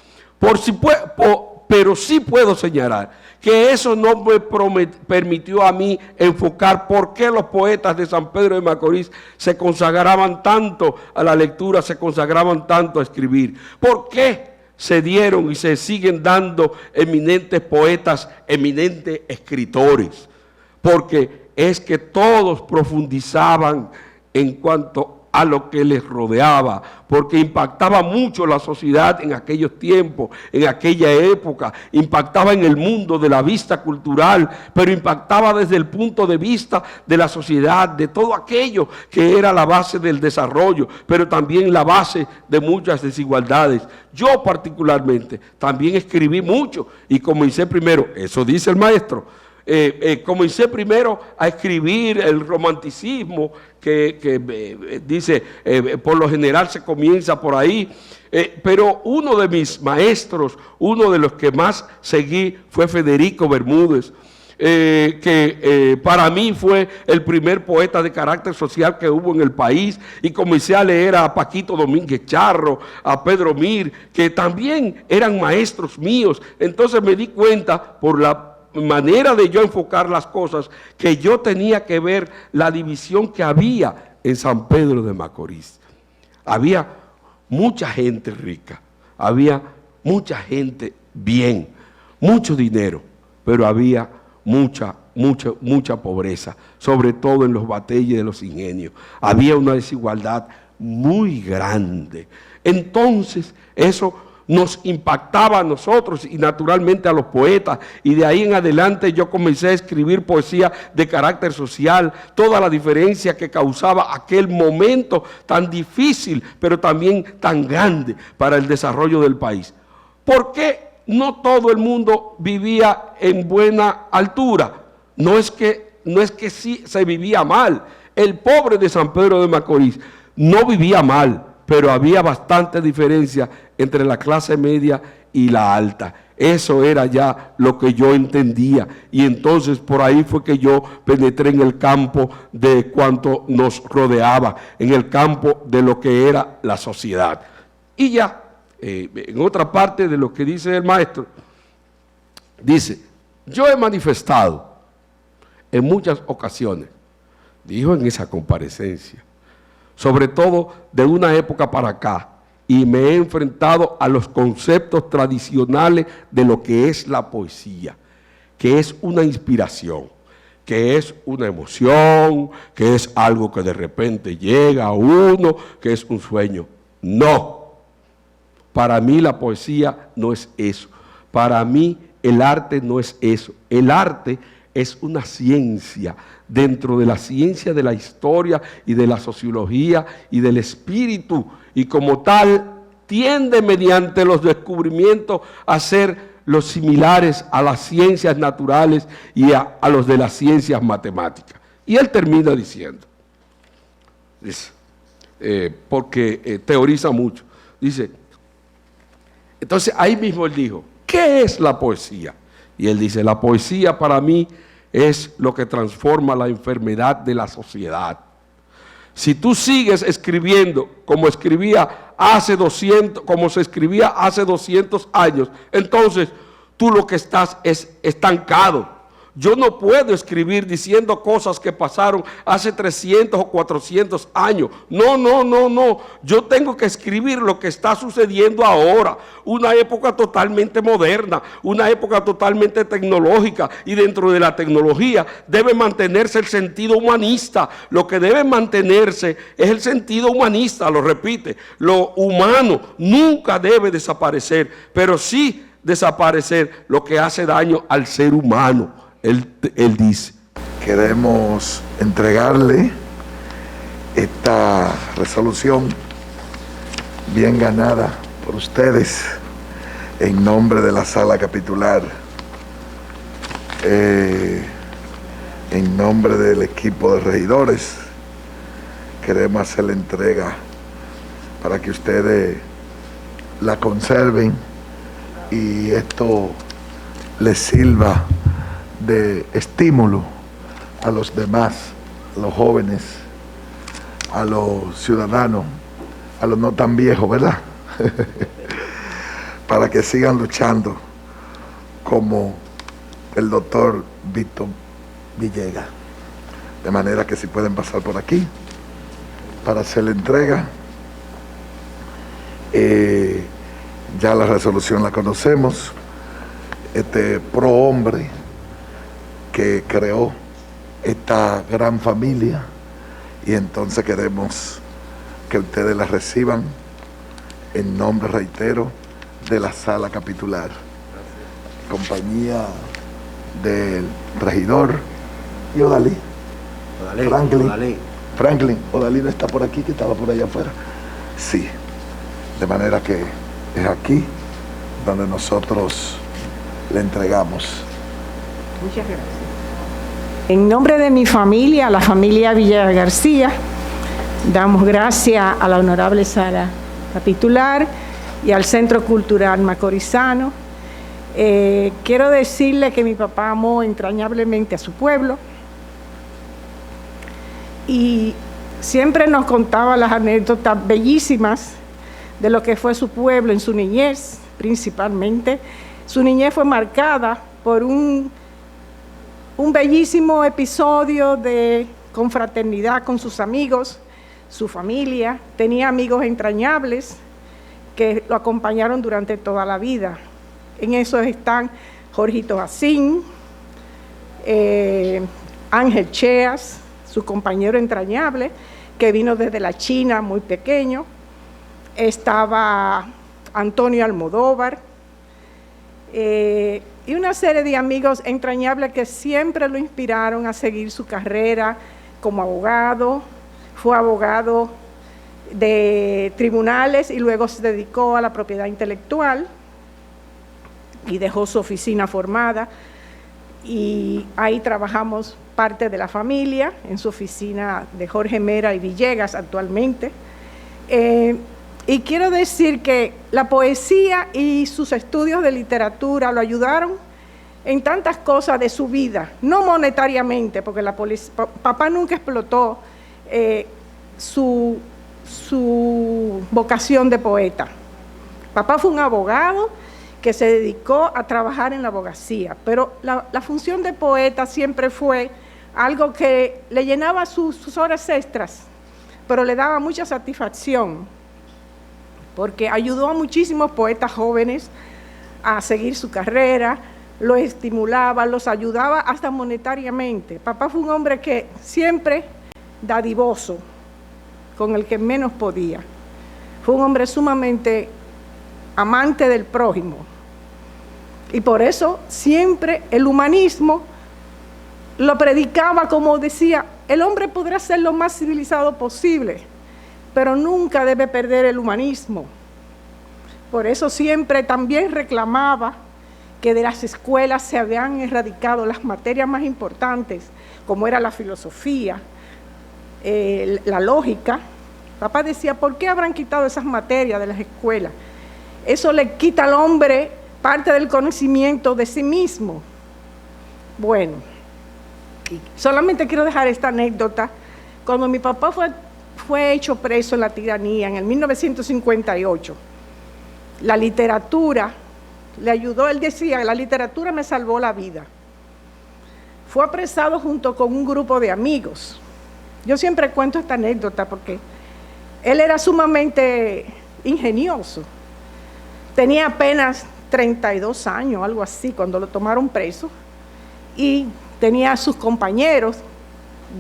pero sí puedo señalar que eso no me permitió a mí enfocar por qué los poetas de San Pedro de Macorís se consagraban tanto a la lectura, se consagraban tanto a escribir. ¿Por qué se dieron y se siguen dando eminentes poetas, eminentes escritores? Porque es que todos profundizaban en cuanto a lo que les rodeaba, porque impactaba mucho la sociedad en aquellos tiempos, en aquella época, impactaba en el mundo de la vista cultural, pero impactaba desde el punto de vista de la sociedad, de todo aquello que era la base del desarrollo, pero también la base de muchas desigualdades. Yo particularmente también escribí mucho y comencé primero, eso dice el maestro, comencé primero a escribir el romanticismo, que dice, por lo general se comienza por ahí, pero uno de mis maestros, uno de los que más seguí fue Federico Bermúdez, que para mí fue el primer poeta de carácter social que hubo en el país, y comencé a leer a Paquito Domínguez Charro, a Pedro Mir, que también eran maestros míos. Entonces me di cuenta por la manera de yo enfocar las cosas, que yo tenía que ver la división que había en San Pedro de Macorís. Había mucha gente rica, había mucha gente bien, mucho dinero, pero había mucha pobreza, sobre todo en los batalles de los ingenios. Había una desigualdad muy grande. Entonces, eso nos impactaba a nosotros y naturalmente a los poetas, y de ahí en adelante yo comencé a escribir poesía de carácter social, toda la diferencia que causaba aquel momento tan difícil, pero también tan grande para el desarrollo del país. ¿Por qué no todo el mundo vivía en buena altura? No es que sí se vivía mal. El pobre de San Pedro de Macorís no vivía mal, pero había bastante diferencia entre la clase media y la alta. Eso era ya lo que yo entendía, y entonces por ahí fue que yo penetré en el campo de cuanto nos rodeaba, en el campo de lo que era la sociedad. Y ya, en otra parte de lo que dice el maestro, dice, yo he manifestado en muchas ocasiones, dijo en esa comparecencia, sobre todo de una época para acá, y me he enfrentado a los conceptos tradicionales de lo que es la poesía, que es una inspiración, que es una emoción, que es algo que de repente llega a uno, que es un sueño. No, para mí la poesía no es eso, para mí el arte no es eso. El arte es una ciencia, dentro de la ciencia de la historia y de la sociología y del espíritu, y como tal tiende mediante los descubrimientos a ser los similares a las ciencias naturales y a los de las ciencias matemáticas. Y él termina diciendo, porque teoriza mucho, dice, entonces ahí mismo él dijo, ¿qué es la poesía? Y él dice, la poesía para mí es lo que transforma la enfermedad de la sociedad. Si tú sigues escribiendo como se escribía hace 200 años, entonces tú lo que estás es estancado. Yo no puedo escribir diciendo cosas que pasaron hace 300 o 400 años. No, no, no, no. Yo tengo que escribir lo que está sucediendo ahora. Una época totalmente moderna, una época totalmente tecnológica, y dentro de la tecnología debe mantenerse el sentido humanista. Lo que debe mantenerse es el sentido humanista, lo repite. Lo humano nunca debe desaparecer, pero sí desaparecer lo que hace daño al ser humano. Él dice. Queremos entregarle esta resolución bien ganada por ustedes en nombre de la sala capitular, en nombre del equipo de regidores. Queremos hacer la entrega para que ustedes la conserven y esto les sirva de estímulo a los demás, a los jóvenes, a los ciudadanos, a los no tan viejos, ¿verdad? Para que sigan luchando como el doctor Víctor Villegas. De manera que si pueden pasar por aquí para hacer la entrega. Ya la resolución la conocemos. Este prohombre que creó esta gran familia, y entonces queremos que ustedes la reciban en nombre, reitero, de la sala capitular, compañía del regidor y Odalí. Franklin, Odalí no está por aquí, que estaba por allá afuera. Sí, de manera que es aquí donde nosotros le entregamos. Muchas gracias. En nombre de mi familia, la familia Villegas García, damos gracias a la honorable sala capitular y al Centro Cultural Macorizano. Quiero decirle que mi papá amó entrañablemente a su pueblo y siempre nos contaba las anécdotas bellísimas de lo que fue su pueblo en su niñez, principalmente. Su niñez fue marcada por un bellísimo episodio de confraternidad con sus amigos, su familia. Tenía amigos entrañables que lo acompañaron durante toda la vida. En eso están Jorgito Jacín, Ángel Cheas, su compañero entrañable, que vino desde la China muy pequeño. Estaba Antonio Almodóvar, y una serie de amigos entrañables que siempre lo inspiraron a seguir su carrera como abogado. Fue abogado de tribunales y luego se dedicó a la propiedad intelectual y dejó su oficina formada, y ahí trabajamos parte de la familia en su oficina de Jorge Mera y Villegas actualmente. Y quiero decir que la poesía y sus estudios de literatura lo ayudaron en tantas cosas de su vida, no monetariamente, porque papá nunca explotó su vocación de poeta. Papá fue un abogado que se dedicó a trabajar en la abogacía, pero la función de poeta siempre fue algo que le llenaba sus horas extras, pero le daba mucha satisfacción, porque ayudó a muchísimos poetas jóvenes a seguir su carrera, los estimulaba, los ayudaba hasta monetariamente. Papá fue un hombre que siempre dadivoso, con el que menos podía. Fue un hombre sumamente amante del prójimo. Y por eso siempre el humanismo lo predicaba, como decía, el hombre podrá ser lo más civilizado posible, pero nunca debe perder el humanismo. Por eso siempre también reclamaba que de las escuelas se habían erradicado las materias más importantes, como era la filosofía, la lógica. Papá decía, ¿por qué habrán quitado esas materias de las escuelas? Eso le quita al hombre parte del conocimiento de sí mismo. Bueno, solamente quiero dejar esta anécdota. Cuando mi papá fue hecho preso en la tiranía en el 1958, la literatura le ayudó. Él decía, la literatura me salvó la vida. fue apresado junto con un grupo de amigos. Yo siempre cuento esta anécdota porque él era sumamente ingenioso. Tenía apenas 32 años, algo así, cuando lo tomaron preso, y tenía a sus compañeros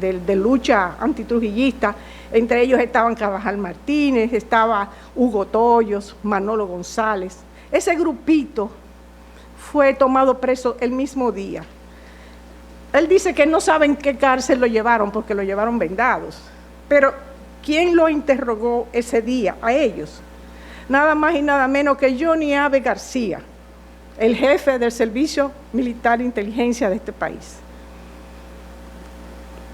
de lucha antitrujillista. Entre ellos estaban Carvajal Martínez, estaba Hugo Toyos, Manolo González. Ese grupito fue tomado preso el mismo día. Él dice que no sabe en qué cárcel lo llevaron porque lo llevaron vendados. Pero ¿quién lo interrogó ese día a ellos? Nada más y nada menos que Johnny Abe García, el jefe del Servicio Militar de Inteligencia de este país.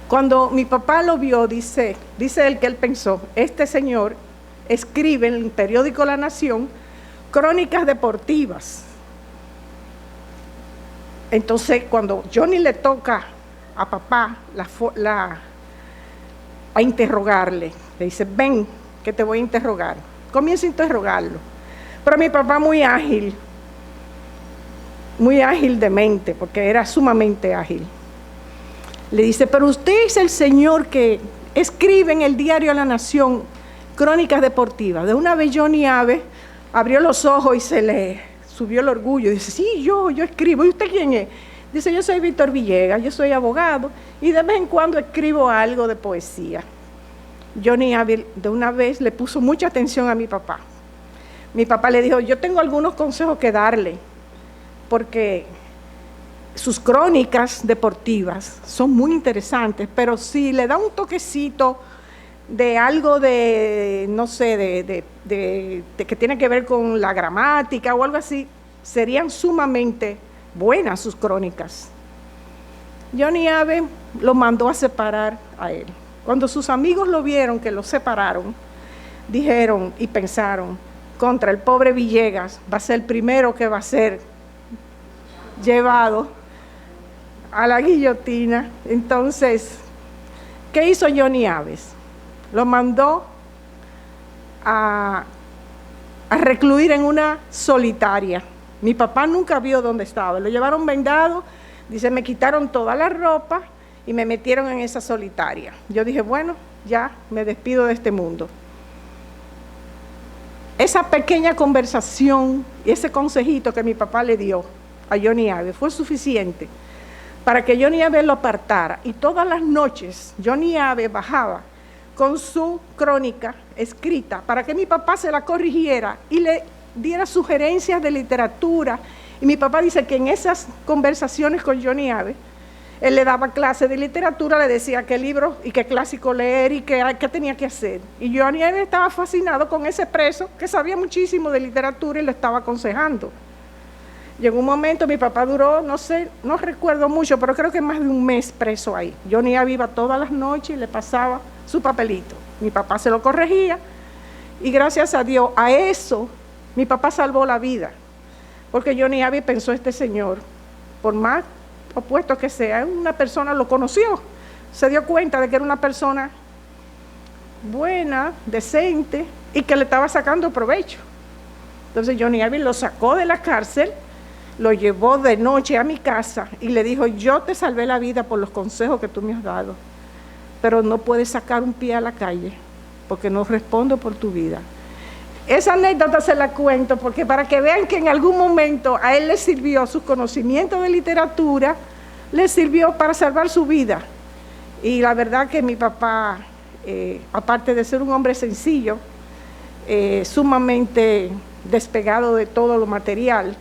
Cuando mi papá lo vio, dice él que él pensó, este señor escribe en el periódico La Nación crónicas deportivas. Entonces, cuando Johnny le toca a papá a interrogarle, le dice, ven, que te voy a interrogar. Comienza a interrogarlo. Pero mi papá muy ágil de mente, porque era sumamente ágil. Le dice, pero usted es el señor que escribe en el diario La Nación crónicas deportivas. De una vez Johnny Abe abrió los ojos y se le subió el orgullo. Dice, sí, yo escribo. ¿Y usted quién es? Dice, yo soy Víctor Villegas, yo soy abogado y de vez en cuando escribo algo de poesía. Johnny Abe de una vez le puso mucha atención a mi papá. Mi papá le dijo, yo tengo algunos consejos que darle, porque sus crónicas deportivas son muy interesantes, pero si le da un toquecito de algo de, no sé, de que tiene que ver con la gramática o algo así, serían sumamente buenas sus crónicas. Johnny Abe lo mandó a separar a él. Cuando sus amigos lo vieron que lo separaron, dijeron y pensaron, contra el pobre Villegas va a ser el primero que va a ser llevado a la guillotina. Entonces, ¿qué hizo Johnny Abe? Lo mandó a recluir en una solitaria. Mi papá nunca vio dónde estaba. Lo llevaron vendado, dice, me quitaron toda la ropa y me metieron en esa solitaria. Yo dije, bueno, ya me despido de este mundo. Esa pequeña conversación y ese consejito que mi papá le dio a Johnny Abe fue suficiente para que Johnny Abe lo apartara. Y todas las noches Johnny Abe bajaba con su crónica escrita para que mi papá se la corrigiera y le diera sugerencias de literatura. Y mi papá dice que en esas conversaciones con Johnny Abe, él le daba clases de literatura, le decía qué libro y qué clásico leer y qué tenía que hacer. Y Johnny Abe estaba fascinado con ese preso que sabía muchísimo de literatura y lo estaba aconsejando. Llegó un momento, mi papá duró, no sé, no recuerdo mucho, pero creo que más de un mes preso ahí. Johnny Abe iba todas las noches y le pasaba su papelito. Mi papá se lo corregía y gracias a Dios, a eso, mi papá salvó la vida. Porque Johnny Abe pensó, este señor, por más opuesto que sea, una persona lo conoció, se dio cuenta de que era una persona buena, decente y que le estaba sacando provecho. Entonces Johnny Abe lo sacó de la cárcel, lo llevó de noche a mi casa y le dijo, yo te salvé la vida por los consejos que tú me has dado, pero no puedes sacar un pie a la calle porque no respondo por tu vida. Esa anécdota se la cuento porque para que vean que en algún momento a él le sirvió sus conocimientos de literatura, le sirvió para salvar su vida. Y la verdad que mi papá, aparte de ser un hombre sencillo, sumamente despegado de todo lo material,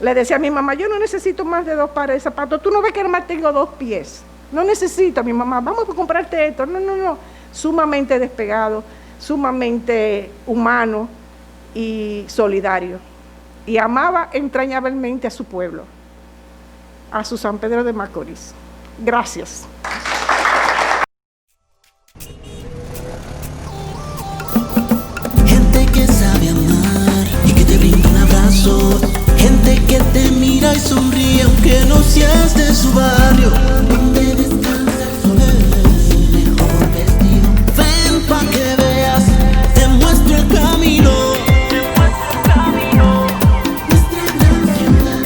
le decía a mi mamá, yo no necesito más de 2 pares de zapatos, tú no ves que además tengo 2 pies, no necesito, mi mamá, vamos a comprarte esto, no, sumamente despegado, sumamente humano y solidario, y amaba entrañablemente a su pueblo, a su San Pedro de Macorís. Gracias. Gente que sabe amar y que te brinda un abrazo, gente que te mira y sonríe aunque no seas de su barrio. Donde descansa el sol, mejor vestido. Ven pa' que veas, te muestro el camino. Nuestra gran ciudad.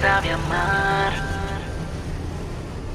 sabe amar.